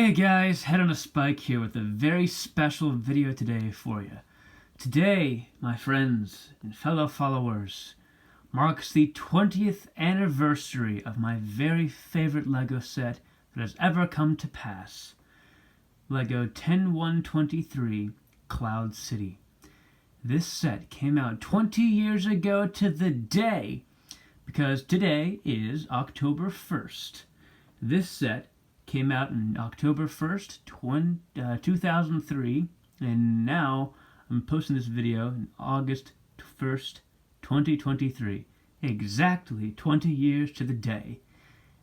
Hey guys, Head on a Spike here with a very special video today for you. Today, my friends and fellow followers, marks the 20th anniversary of my very favorite LEGO set that has ever come to pass. LEGO 10123 Cloud City. This set came out 20 years ago to the day, because today is October 1st. This set came out on October 1st, 2003, and now I'm posting this video on August 1st, 2023. Exactly 20 years to the day.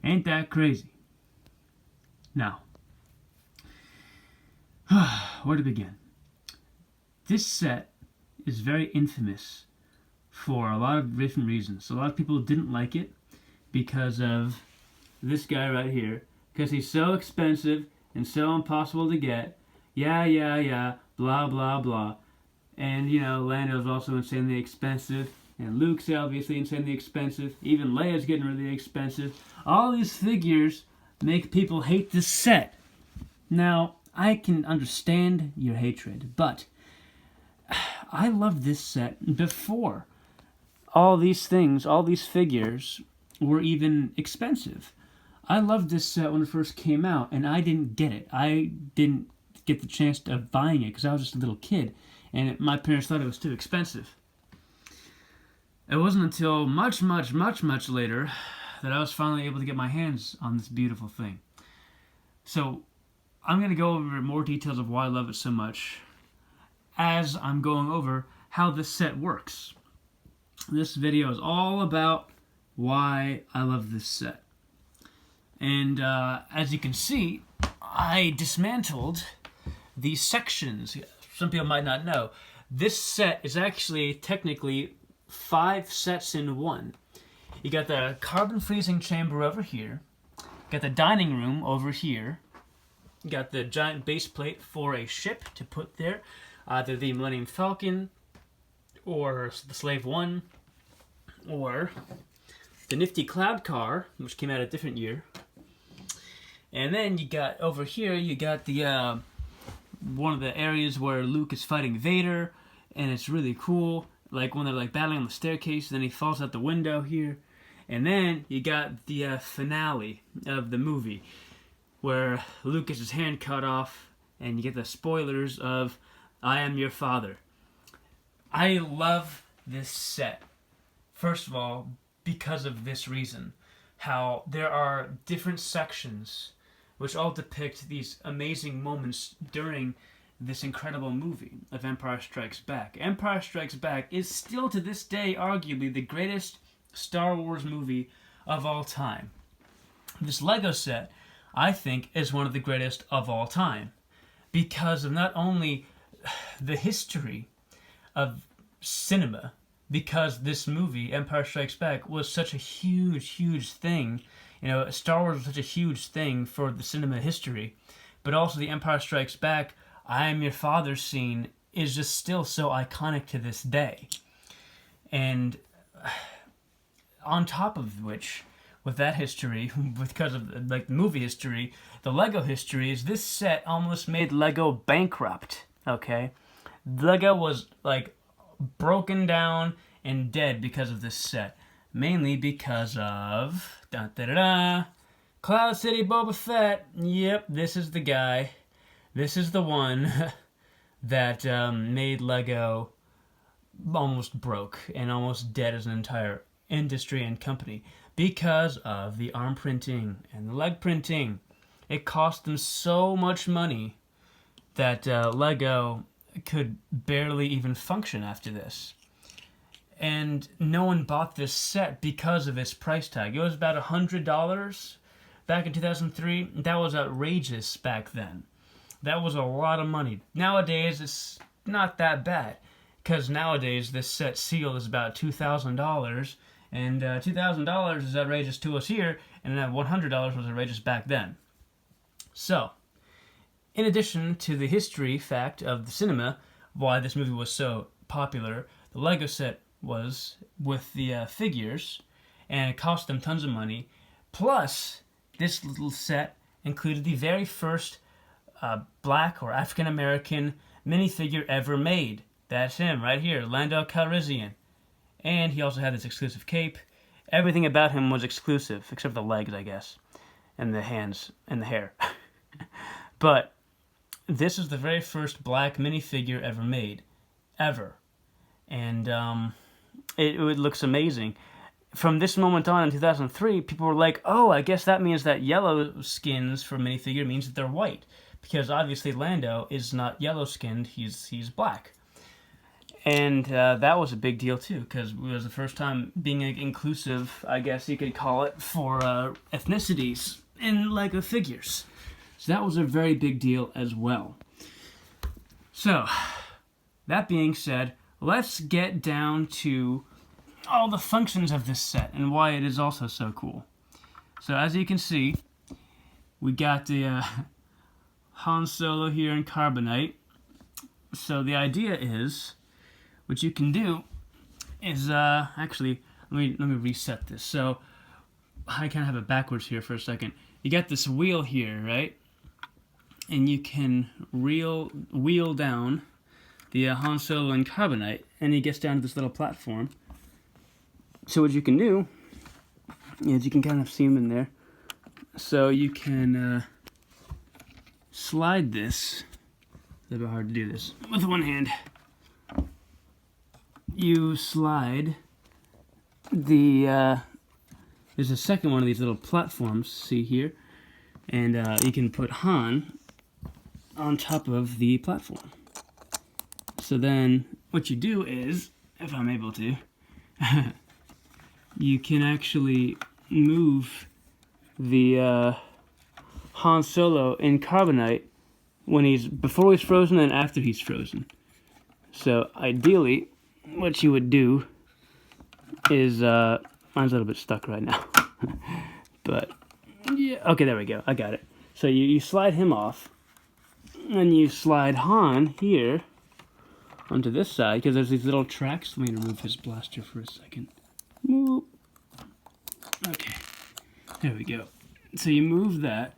Ain't that crazy? Now, where to begin? This set is very infamous for a lot of different reasons. A lot of people didn't like it because of this guy right here. Because he's so expensive and so impossible to get. Yeah, blah, blah, blah. And, Lando's also insanely expensive. And Luke's obviously insanely expensive. Even Leia's getting really expensive. All these figures make people hate this set. Now, I can understand your hatred, but I loved this set before all these things, all these figures were even expensive. I loved this set when it first came out, and I didn't get it. I didn't get the chance of buying it because I was just a little kid, and my parents thought it was too expensive. It wasn't until much later that I was finally able to get my hands on this beautiful thing. So, I'm going to go over more details of why I love it so much as I'm going over how this set works. This video is all about why I love this set. And as you can see, I dismantled these sections. Some people might not know. This set is actually technically 5 sets in one. You got the carbon freezing chamber over here. You got the dining room over here. You got the giant base plate for a ship to put there. Either the Millennium Falcon, or the Slave One, or the nifty Cloud Car, which came out a different year. And then you got over here, you got the one of the areas where Luke is fighting Vader, and it's really cool. Like when they're battling on the staircase, then he falls out the window here. And then you got the finale of the movie, where Luke gets his hand cut off, and you get the spoilers of I Am Your Father. I love this set. First of all, because of this reason. How there are different sections which all depict these amazing moments during this incredible movie of Empire Strikes Back. Empire Strikes Back is still to this day arguably the greatest Star Wars movie of all time. This LEGO set, I think, is one of the greatest of all time because of not only the history of cinema, because this movie, Empire Strikes Back, was such a huge thing. Star Wars was such a huge thing for the cinema history. But also the Empire Strikes Back, I Am Your Father scene is just still so iconic to this day. And on top of which, with that history, because of the movie history, the LEGO history is this set almost made LEGO bankrupt, okay? LEGO was broken down and dead because of this set. Mainly because of Cloud City Boba Fett. Yep, this is the guy. This is the one that made LEGO almost broke and almost dead as an entire industry and company because of the arm printing and the leg printing. It cost them so much money that LEGO could barely even function after this. And no one bought this set because of its price tag. It was about $100 back in 2003. That was outrageous back then. That was a lot of money. Nowadays, it's not that bad. Because nowadays, this set sealed is about $2,000. And $2,000 is outrageous to us here. And that $100 was outrageous back then. So, in addition to the history fact of the cinema, why this movie was so popular, the LEGO set was with the figures, and it cost them tons of money. Plus, this little set included the very first black or African American minifigure ever made. That's him right here, Lando Calrissian. And he also had this exclusive cape. Everything about him was exclusive, except for the legs, I guess, and the hands and the hair. But this is the very first black minifigure ever made, ever. And it looks amazing. From this moment on in 2003, people were like, oh, I guess that means that yellow skins for minifigure means that they're white. Because obviously Lando is not yellow-skinned, he's black. And that was a big deal too, because it was the first time being inclusive, I guess you could call it, for ethnicities in LEGO figures. So that was a very big deal as well. So, that being said, let's get down to all the functions of this set and why it is also so cool. So as you can see, we got the Han Solo here in carbonite. So the idea is, what you can do is, actually, let me reset this. So I kind of have it backwards here for a second. You got this wheel here, right? And you can wheel down the Han Solo in carbonite, and he gets down to this little platform. So what you can do is you can kind of see him in there. So you can slide this. It's a little bit hard to do this with one hand. You slide the, there's a second one of these little platforms, see here, and you can put Han on top of the platform. So then what you do is, if I'm able to, you can actually move the Han Solo in carbonite before he's frozen and after he's frozen. So ideally, what you would do is, mine's a little bit stuck right now, but yeah, okay, there we go, I got it. So you slide him off, and you slide Han here onto this side, because there's these little tracks. Let me remove his blaster for a second. Whoop. Okay, there we go. So you move that,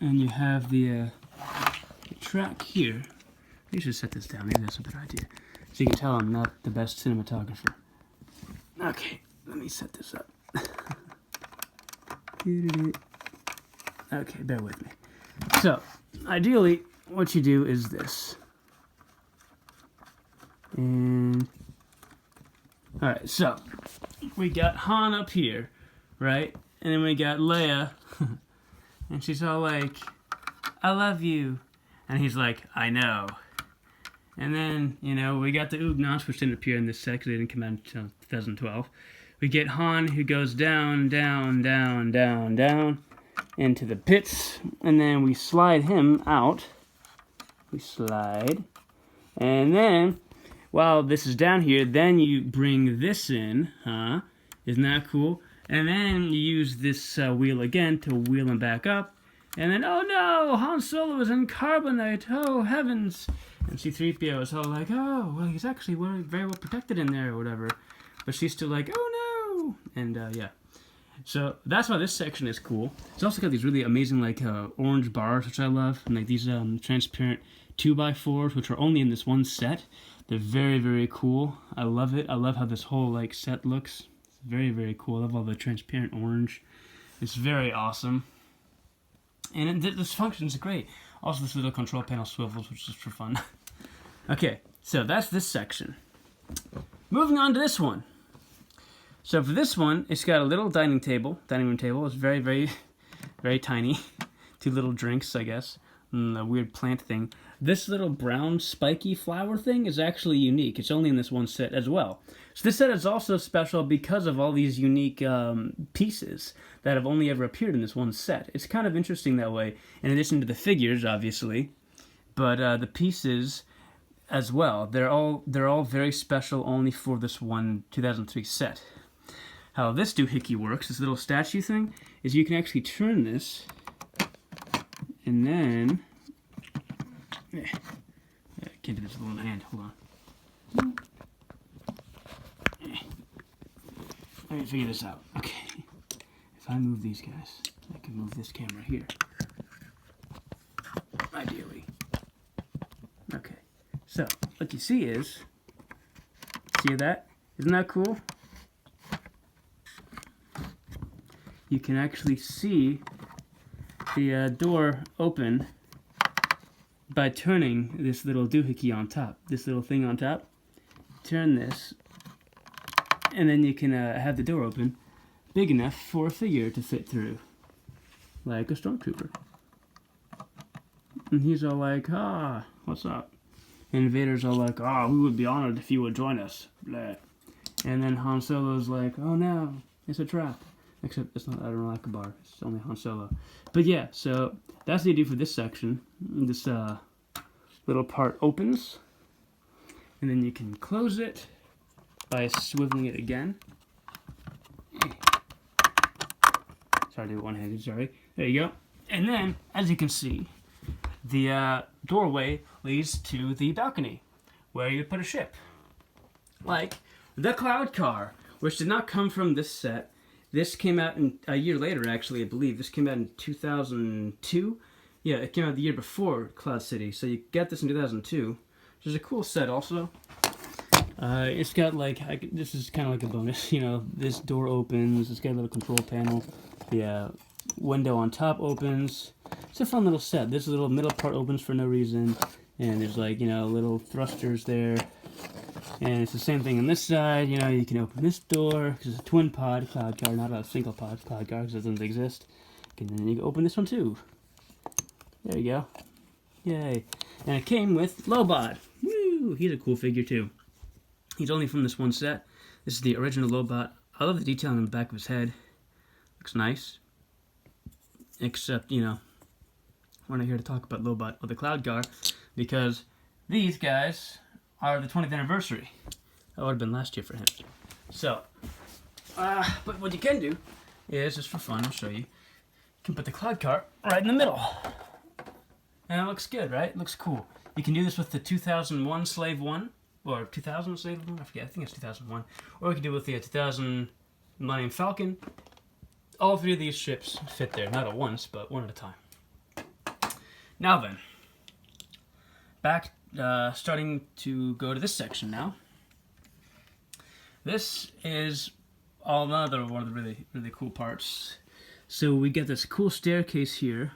and you have the track here. You should set this down, maybe that's a better idea. So you can tell I'm not the best cinematographer. Okay, let me set this up. Okay, bear with me. So, ideally, what you do is this. And, alright, so, we got Han up here, right? And then we got Leia, and she's all like, I love you. And he's like, I know. And then, you know, we got the Ugnaughts, which didn't appear in this set because they didn't come out until 2012. We get Han, who goes down, down, down, down, down into the pits. And then we slide him out. We slide. And then, while this is down here, then you bring this in. Huh? Isn't that cool? And then you use this wheel again to wheel him back up. And then, oh no, Han Solo is in carbonite. Oh, heavens. And C-3PO is all like, oh, well, he's actually very well protected in there or whatever. But she's still like, oh no. And, yeah. So that's why this section is cool. It's also got these really amazing, like, orange bars, which I love. And, like, these transparent 2x4s, which are only in this one set. They're very, very cool. I love it. I love how this whole, like, set looks. It's very, very cool. I love all the transparent orange. It's very awesome. And this functions great. Also, this little control panel swivels, which is for fun. Okay, so that's this section. Moving on to this one. So for this one, it's got a little dining room table. It's very, very, very tiny. 2 little drinks, I guess. And a weird plant thing. This little brown spiky flower thing is actually unique. It's only in this one set as well. So this set is also special because of all these unique pieces that have only ever appeared in this one set. It's kind of interesting that way, in addition to the figures, obviously. But the pieces as well, they're all very special only for this one 2003 set. How this doohickey works, this little statue thing, is you can actually turn this, and then... I can't do this with one hand, hold on. Let me figure this out. Okay. If I move these guys, I can move this camera here. Ideally. So, what you see is, see that? Isn't that cool? You can actually see the door open by turning this little doohickey on top, this little thing on top. Turn this, and then you can have the door open big enough for a figure to fit through, like a stormtrooper. And he's all like, ah, what's up? And Vader's all like, ah, we would be honored if you would join us. Blah. And then Han Solo's like, oh no, it's a trap. Except it's not Admiral Akbar, it's only Han Solo. But yeah, so that's the idea for this section. This little part opens, and then you can close it by swiveling it again. Sorry, I do it one-handed, sorry. There you go. And then, as you can see, the doorway leads to the balcony, where you put a ship. Like the Cloud Car, which did not come from this set. This came out a year later, actually, I believe. This came out in 2002. Yeah, it came out the year before Cloud City, so you got this in 2002, which is a cool set also. It's got like, this is kind of like a bonus, you know, this door opens, it's got a little control panel, the window on top opens. It's a fun little set. This little middle part opens for no reason, and there's like, you know, little thrusters there. And it's the same thing on this side, you know, you can open this door, because it's a twin pod Cloud Car, not a single pod Cloud Car, because it doesn't exist. And then you can open this one too. There you go. Yay. And it came with Lobot. Woo! He's a cool figure too. He's only from this one set. This is the original Lobot. I love the detailing on the back of his head. Looks nice. Except, you know, we're not here to talk about Lobot or the Cloud Car, because these guys are the 20th anniversary. That would have been last year for him. So, but what you can do is, just for fun, I'll show you, you can put the Cloud Car right in the middle. And it looks good, right? It looks cool. You can do this with the 2001 Slave 1, or 2000 Slave 1, I forget, I think it's 2001. Or you can do it with the 2000 Millennium Falcon. All three of these ships fit there, not at once, but one at a time. Now then, back, starting to go to this section now. This is another one of the really, really cool parts. So we get this cool staircase here,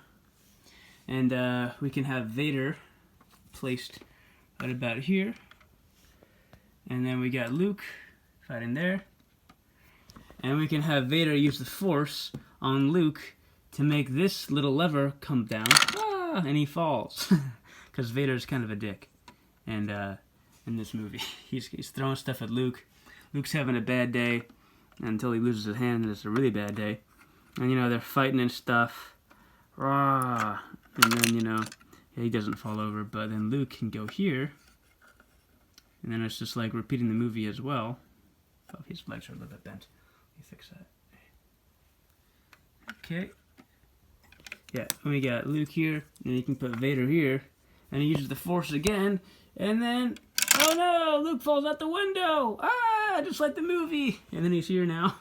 and we can have Vader placed right about here. And then we got Luke right in there. And we can have Vader use the Force on Luke to make this little lever come down. Ah, and he falls. Because Vader's kind of a dick. And in this movie, he's throwing stuff at Luke. Luke's having a bad day until he loses his hand, and it's a really bad day. And, you know, they're fighting and stuff. Rah! And then, you know, yeah, he doesn't fall over, but then Luke can go here. And then it's just like repeating the movie as well. Oh, his legs are a little bit bent. Let me fix that. Okay. Yeah, and we got Luke here, and you can put Vader here, and he uses the Force again, and then, oh no, Luke falls out the window! Ah, just like the movie! And then he's here now.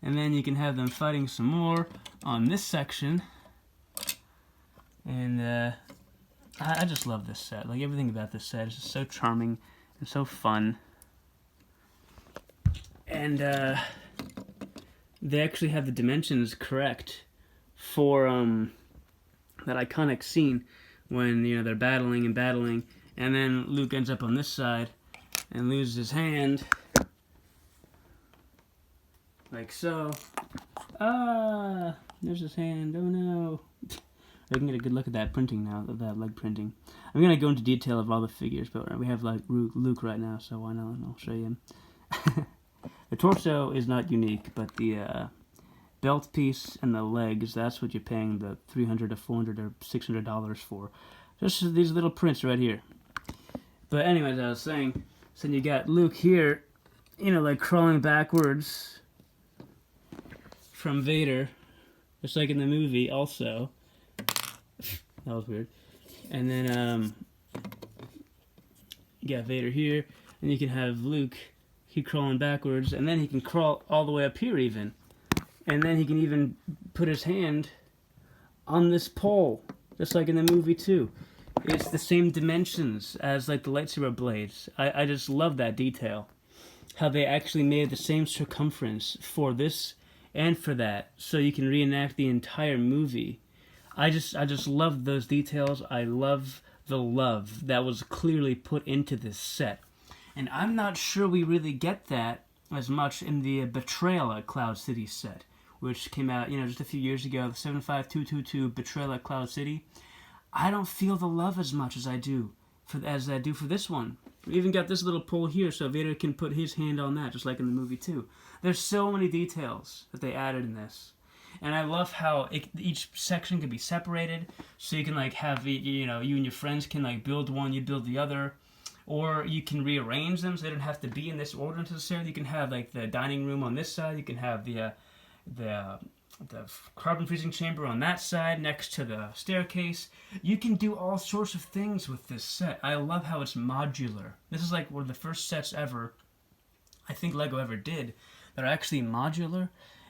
And then you can have them fighting some more on this section. And I just love this set. Like, everything about this set is just so charming and so fun. And they actually have the dimensions correct for that iconic scene when, you know, they're battling and battling, and then Luke ends up on this side and loses his hand, like so. Ah, there's his hand. Oh no. I can get a good look at that printing now, that leg printing. I'm gonna go into detail of all the figures, but we have like Luke right now, so why not? I'll show you him. The torso is not unique, but the belt piece and the legs, that's what you're paying the $300 to $400 or $600 for. Just these little prints right here. But anyways, I was saying, so you got Luke here, you know, like crawling backwards from Vader, just like in the movie also. That was weird. And then you got Vader here, and you can have Luke, he crawling backwards, and then he can crawl all the way up here even. And then he can even put his hand on this pole, just like in the movie too. it's the same dimensions as like the lightsaber blades. I just love that detail. How they actually made the same circumference for this and for that, so you can reenact the entire movie. I just love those details. I love the love that was clearly put into this set. And I'm not sure we really get that as much in the Betrayal at Cloud City set, which came out, just a few years ago, the 75222 Betrayal at Cloud City. I don't feel the love as much as I do for this one. We even got this little pole here so Vader can put his hand on that, just like in the movie too. There's so many details that they added in this. And I love how each section can be separated, so you can like have, you and your friends can like build one, you build the other. Or you can rearrange them so they don't have to be in this order necessarily. You can have like the dining room on this side. You can have the carbon freezing chamber on that side next to the staircase. You can do all sorts of things with this set. I love how it's modular. This is like one of the first sets ever, I think Lego ever did, that are actually modular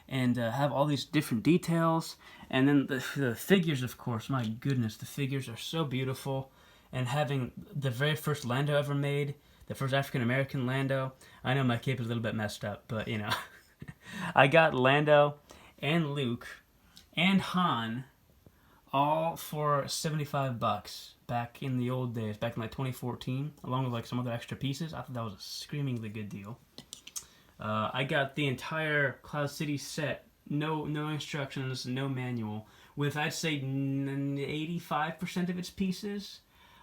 and have all these different details. And then the figures, of course, my goodness, the figures are so beautiful. And having the very first Lando ever made, the first African-American Lando. I know my cape is a little bit messed up, but, I got Lando and Luke and Han all for $75 back in the old days, back in like 2014, along with like some other extra pieces. I thought that was a screamingly good deal. I got the entire Cloud City set, no instructions, no manual, with I'd say 85% of its pieces.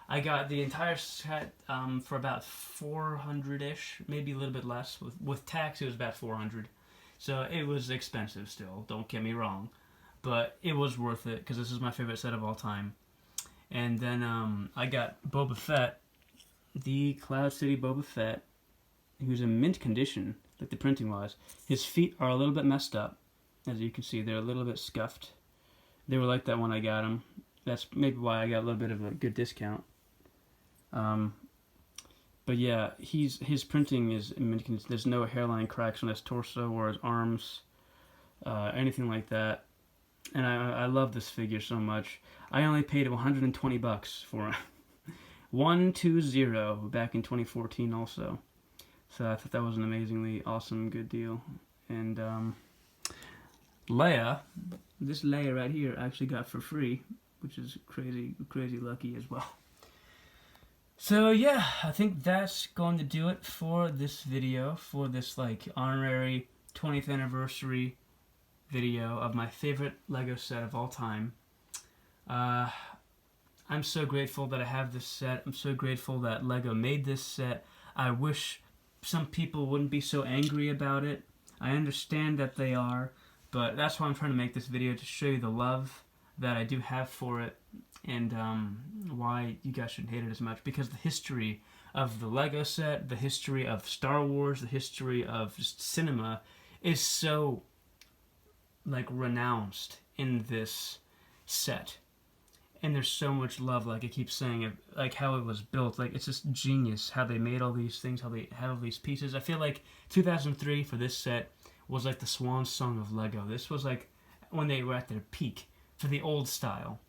I got the entire set for about $400-ish, maybe a little bit less. With tax, it was about $400. So it was expensive still, don't get me wrong. But it was worth it, because this is my favorite set of all time. And then I got Boba Fett, the Cloud City Boba Fett, who's in mint condition, like the printing was. His feet are a little bit messed up. As you can see, they're a little bit scuffed. They were like that when I got them. That's maybe why I got a little bit of a good discount. But yeah, his printing is, there's no hairline cracks on his torso or his arms, anything like that. And I love this figure so much. I only paid $120 for him. 120 back in 2014 also. So I thought that was an amazingly awesome, good deal. And Leia, this Leia right here, I actually got for free, which is crazy lucky as well. So yeah, I think that's going to do it for this video, for this like honorary 20th anniversary video of my favorite Lego set of all time. I'm so grateful that I have this set. I'm so grateful that Lego made this set. I wish some people wouldn't be so angry about it. I understand that they are, but that's why I'm trying to make this video, to show you the love that I do have for it, and why you guys shouldn't hate it as much, because the history of the Lego set, the history of Star Wars, the history of just cinema is so like renounced in this set. And there's so much love, like I keep saying, like how it was built. Like it's just genius how they made all these things, how they had all these pieces. I feel like 2003 for this set was like the swan song of Lego. This was like when they were at their peak for the old style.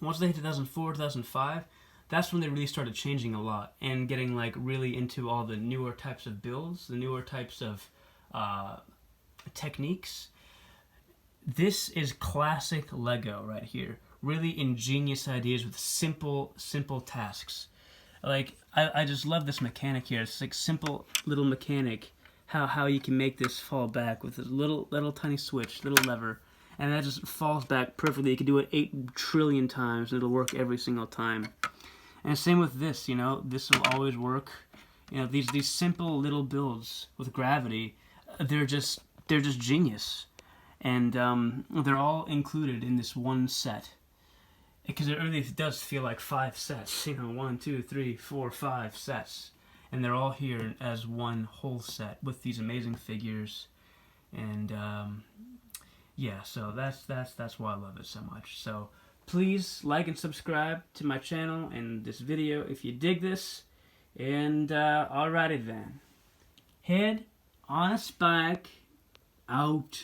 Once they hit 2004, 2005, that's when they really started changing a lot and getting like really into all the newer types of builds, the newer types of techniques. This is classic Lego right here. Really ingenious ideas with simple tasks. Like, I just love this mechanic here. It's like simple little mechanic, how you can make this fall back with this little tiny switch, little lever, and that just falls back perfectly. You can do it 8 trillion times and it'll work every single time. And same with this, this will always work. These simple little builds with gravity, they're just genius. And they're all included in this one set. Because it really does feel like 5 sets. 1, 2, 3, 4, 5 sets. And they're all here as one whole set with these amazing figures. And yeah, so that's why I love it so much. So please like and subscribe to my channel and this video if you dig this. And alrighty then. Head on a spike, out.